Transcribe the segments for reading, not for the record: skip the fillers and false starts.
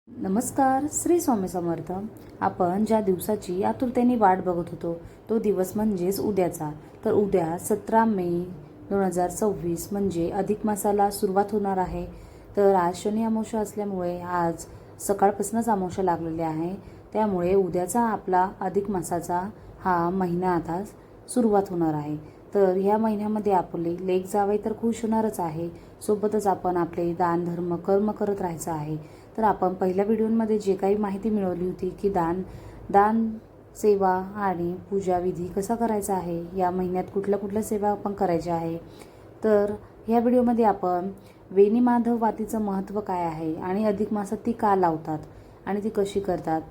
नमस्कार. श्री स्वामी समर्थ. आपण ज्या दिवसाची आतुरतेने वाट बघत होतो तो दिवस म्हणजेच उद्याचा. तर उद्या 17 मे 2026 म्हणजे अधिक मासाला सुरुवात होणार आहे. तर आज शनी अमावस्या असल्यामुळे आज सकाळपासूनच अमावस्या लागलेली आहे. त्यामुळे उद्याचा आपला अधिक मासाचा हा महिना आता सुरुवात होणार आहे. तर ह्या महिन्यामध्ये आपले लेक जावई तर खुश होणारच आहे. सोबतच आपण आपले दान धर्म कर्म करत राहायचं आहे. तर आपण पहिल्या व्हिडिओमध्ये जे काही माहिती मिळवली होती की दान सेवा आणि पूजा विधी कसा करायचा आहे, या महिन्यात कुठल्या कुठल्या सेवा आपण करायच्या आहे. तर ह्या व्हिडिओमध्ये आपण वेणी माधव वातीचं महत्त्व काय आहे आणि अधिक मासात ती का लावतात आणि ती कशी करतात.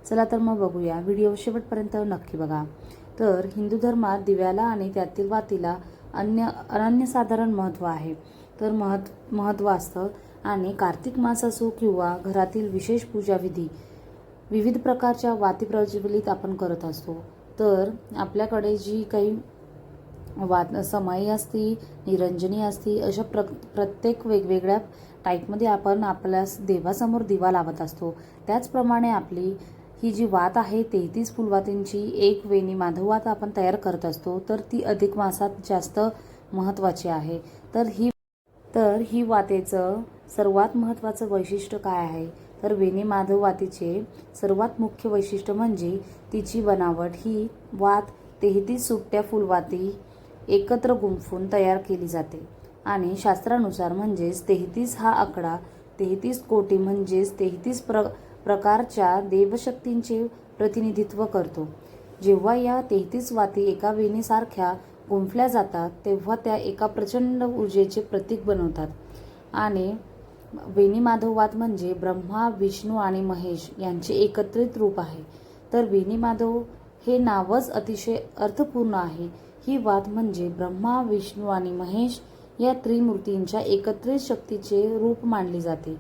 चला तर मग बघूया. व्हिडिओ शेवटपर्यंत नक्की बघा. तर हिंदू धर्मात दिव्याला आणि त्यातील वातीला अनन्यसाधारण महत्त्व आहे. तर महत्त्व असतं आणि कार्तिक मास असो किंवा घरातील विशेष पूजाविधी विविध प्रकारच्या वाती प्रज्वलित आपण करत असतो. तर आपल्याकडे जी काही समाई असती, निरंजनी असती, अशा प्रत्येक वेगवेगळ्या टाईपमध्ये आपण आपल्या देवासमोर दिवा लावत असतो. त्याचप्रमाणे आपली ही जी वात आहे 33 फुलवातींची एक वेणी माधव वात आपण तयार करत असतो. तर ती अधिक मासात जास्त महत्त्वाची आहे. तर ही वातेचं सर्वात महत्त्वाचं वैशिष्ट्य काय आहे. तर वेणी माधव वातीचे सर्वात मुख्य वैशिष्ट्य म्हणजे तिची बनावट. ही वात 33 सुट्ट्या फुलवाती एकत्र गुंफून तयार केली जाते आणि शास्त्रानुसार म्हणजेच 33 हा आकडा 33 कोटी म्हणजेच 33 प्रकारच्या देवशक्तींचे प्रतिनिधित्व करतो. जेव्हा या 33 वाती एका वेणीसारख्या गुंफल्या जातात तेव्हा त्या एका प्रचंड ऊर्जेचे प्रतीक बनवतात. आणि वेणी माधव वात म्हणजे ब्रह्मा, विष्णू आणि महेश यांचे एकत्रित रूप आहे. तर वेणी माधव हे नावच अतिशय अर्थपूर्ण आहे. ही वात म्हणजे ब्रह्मा, विष्णू आणि महेश या त्रिमूर्तींच्या एकत्रित शक्तीचे रूप मानली जाते.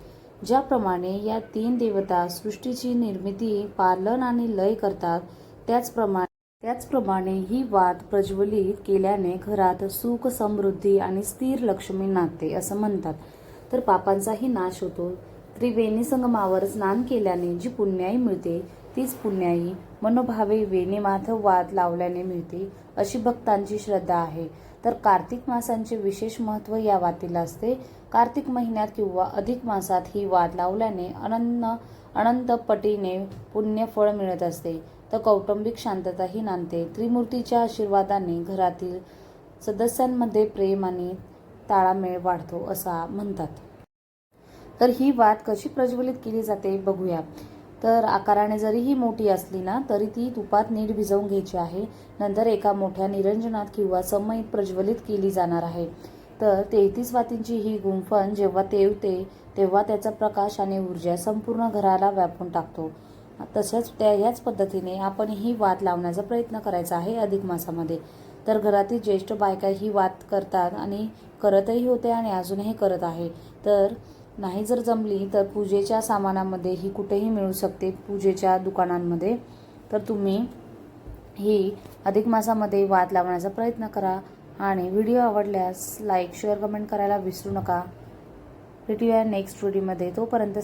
ज्याप्रमाणे या तीन देवता सृष्टीची निर्मिती, पालन आणि लय करतात, त्याचप्रमाणे ही वात प्रज्वलित केल्याने घरात सुख, समृद्धी आणि स्थिर लक्ष्मी नांदते असं म्हणतात. तर पापांचाही नाश होतो. त्रिवेणी संगमावर स्नान केल्याने जी पुण्याई मिळते तीच पुण्याई मनोभावे वेणी माधव वात लावल्याने मिळते अशी भक्तांची श्रद्धा आहे. तर कार्तिक मासांचे विशेष महत्त्व या वातीला असते. कार्तिक महिन्यात किंवा अधिक मासात ही वात लावल्याने अनंत पटीने पुण्यफळ मिळत असते. तर कौटुंबिक शांतताही नांदते. त्रिमूर्तीच्या आशीर्वादाने घरातील सदस्यांमध्ये प्रेम आणि ताळमेळ वाढतो असा म्हणतात. तर ही वात कशी प्रज्वलित केली जाते बघूया. तर आकाराने जरी ही मोठी असली ना तरी ती तुपात नीट भिजवून घ्यायची आहे. नंतर एका मोठ्या निरंजनात किंवा समईत प्रज्वलित केली जाणार आहे. तर 33 वातींची ही गुंफण जेव्हा तेवते तेव्हा त्याचा प्रकाश आणि ऊर्जा संपूर्ण घराला व्यापून टाकतो. तसेच ह्याच पद्धतीने आपण ही वात लावण्याचा प्रयत्न करायचा आहे अधिक मासामध्ये. तर घरातील ज्येष्ठ बायका ही वात करतात आणि करतही होते आणि अजूनही करत आहे. तर नाही जर जमली तर पूजेच्या सामानामध्ये ही कुठेही मिळू शकते, पूजेच्या दुकानांमध्ये. तर तुम्ही ही अधिक मासामध्ये वात लावण्याचा प्रयत्न करा आणि व्हिडिओ आवडल्यास लाईक, शेअर, कमेंट करायला विसरू नका. भेटूया नेक्स्ट व्हिडिओमध्ये. तोपर्यंत